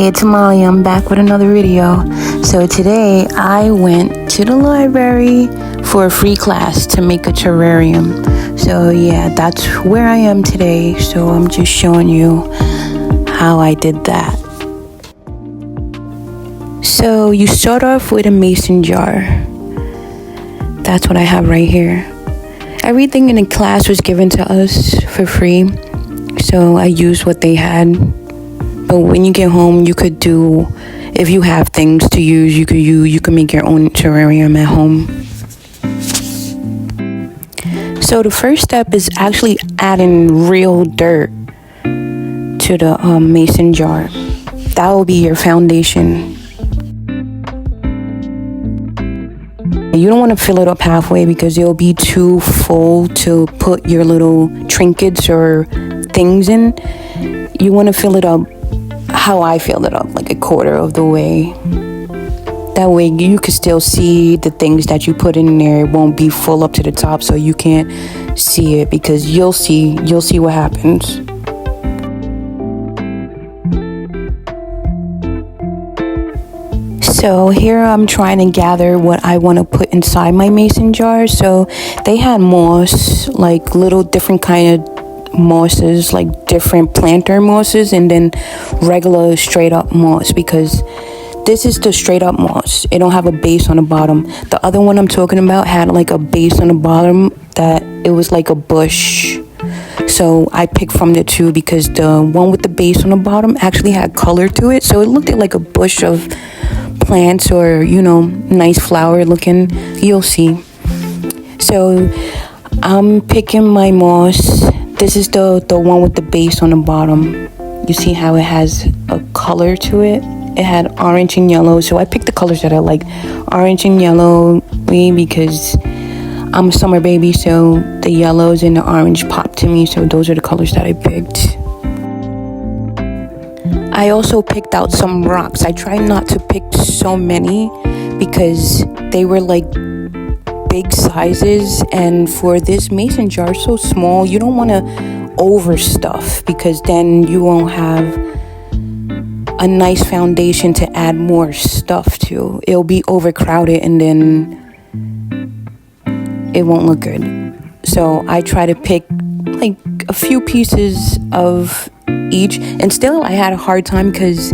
Hey, it's Molly. I'm back with another video. So today I went to the library for a free class to make a terrarium. So yeah, that's where I am today. So I'm just showing you how I did that. So you start off with a mason jar. That's what I have right here. Everything in the class was given to us for free. So I used what they had. But when you get home, you could do, if you have things to use, you could make your own terrarium at home. So the first step is actually adding real dirt to the mason jar. That will be your foundation. You don't want to fill it up halfway because it'll be too full to put your little trinkets or things in. You want to fill it up how I filled it up, like a quarter of the way. That way you can still see the things that you put in there. It won't be full up to the top, so you can't see it, because you'll see what happens. So here I'm trying to gather what I want to put inside my mason jar. So they had moss, like little different kind of mosses, like different planter mosses, and then regular straight up moss, because this is the straight up moss. It don't have a base on the bottom. The other one I'm talking about had like a base on the bottom that it was like a bush. So I picked from the two because the one with the base on the bottom actually had color to it, so it looked like a bush of plants, or nice flower looking. You'll see. So I'm picking my moss. This is the one with the base on the bottom. You see how it has a color to it? It had orange and yellow. So I picked the colors that I like. Orange and yellow, because I'm a summer baby, so the yellows and the orange popped to me. So those are the colors that I picked. I also picked out some rocks. I tried not to pick so many because they were like big sizes, and for this mason jar so small, you don't want to overstuff, because then you won't have a nice foundation to add more stuff to. It'll be overcrowded and then it won't look good. So I try to pick like a few pieces of each, and still I had a hard time because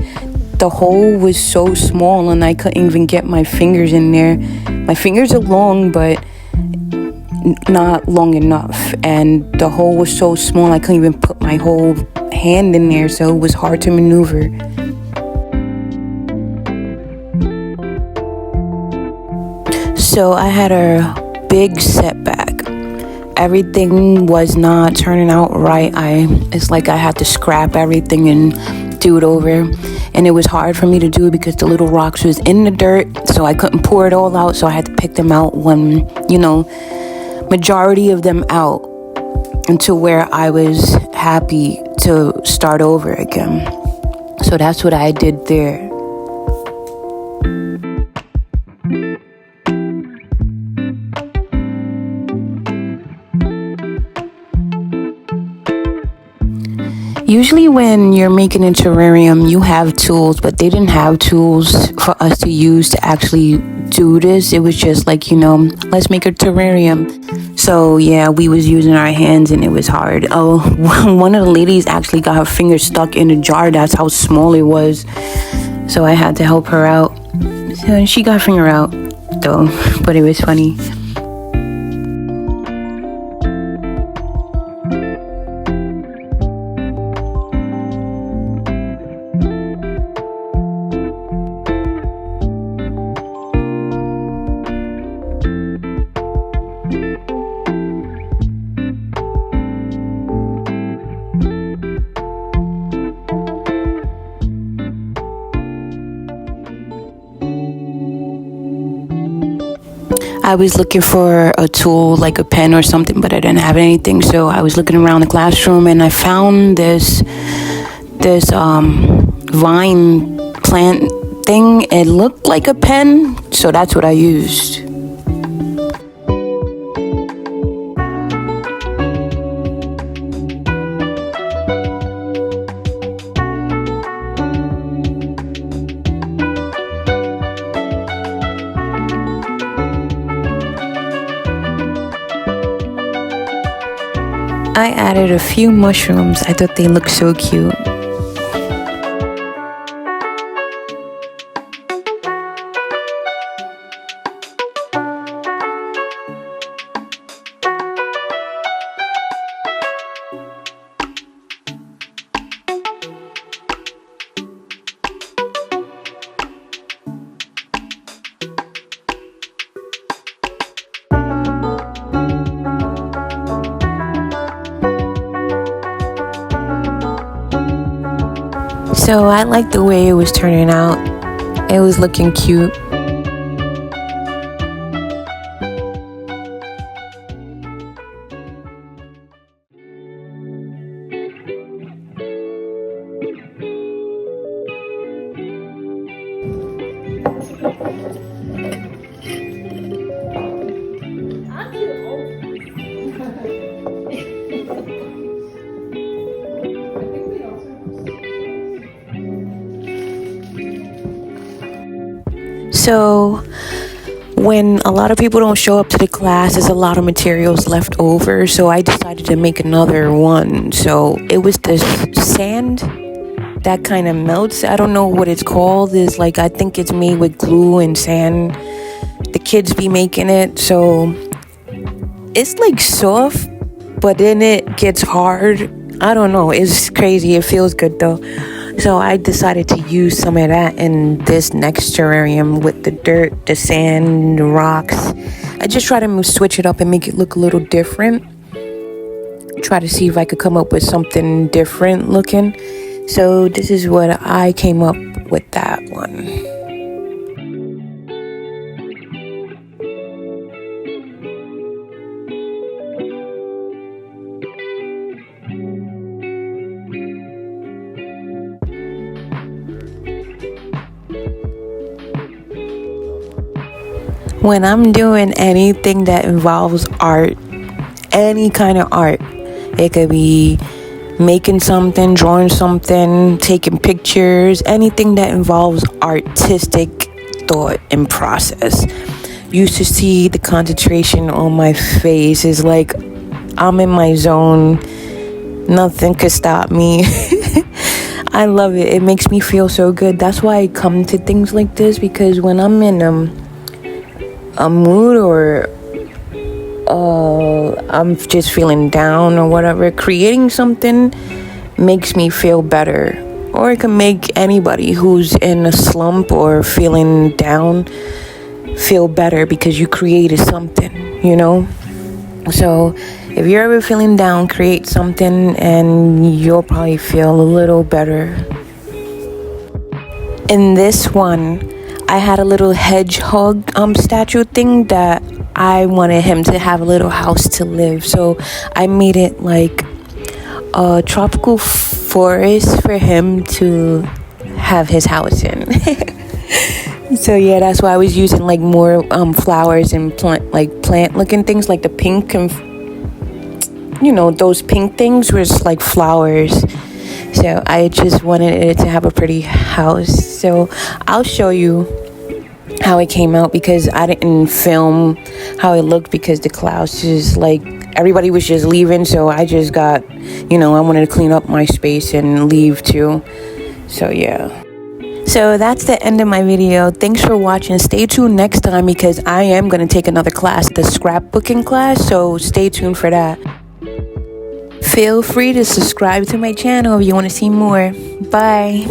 the hole was so small and I couldn't even get my fingers in there. My fingers are long, but not long enough, and the hole was so small I couldn't even put my whole hand in there, so it was hard to maneuver. So I had a big setback. Everything was not turning out right. It's like I had to scrap everything and do it over, and it was hard for me to do it because the little rocks was in the dirt, so I couldn't pour it all out, so I had to pick them out majority of them out, until where I was happy to start over again. So that's what I did there. Usually when you're making a terrarium, you have tools, but they didn't have tools for us to use to actually do this. It was just like, let's make a terrarium. So yeah, we was using our hands and it was hard. Oh, one of the ladies actually got her finger stuck in the jar. That's how small it was. So I had to help her out. So she got her finger out though, but it was funny. I was looking for a tool like a pen or something, but I didn't have anything. So I was looking around the classroom and I found this vine plant thing. It looked like a pen, so that's what I used. I added a few mushrooms. I thought they looked so cute. So I liked the way it was turning out. It was looking cute. So when a lot of people don't show up to the class, there's a lot of materials left over, so I decided to make another one. So it was this sand that kind of melts. I don't know what it's called. It's like, I think it's made with glue and sand. The kids be making it, so it's like soft, but then it gets hard. I don't know, it's crazy. It feels good though. So I decided to use some of that in this next terrarium with the dirt, the sand, the rocks. I just try to switch it up and make it look a little different. Try to see if I could come up with something different looking. So this is what I came up with that one. When I'm doing anything that involves art, any kind of art, it could be making something, drawing something, taking pictures, anything that involves artistic thought and process. You should see the concentration on my face. Is like I'm in my zone. Nothing could stop me. I love it. It makes me feel so good. That's why I come to things like this, because when I'm in a mood or I'm just feeling down or whatever, creating something makes me feel better. Or it can make anybody who's in a slump or feeling down feel better because you created something, you know? So if you're ever feeling down, create something and you'll probably feel a little better. In this one, I had a little hedgehog statue thing that I wanted him to have a little house to live. So I made it like a tropical forest for him to have his house in. So yeah, that's why I was using like more flowers and plant looking things, like the pink and those pink things was like flowers. So I just wanted it to have a pretty house. So I'll show you how it came out, because I didn't film how it looked because the clouds just like everybody was just leaving. So I just got, I wanted to clean up my space and leave too. So yeah. So that's the end of my video. Thanks for watching. Stay tuned next time because I am going to take another class, the scrapbooking class. So stay tuned for that. Feel free to subscribe to my channel if you want to see more. Bye.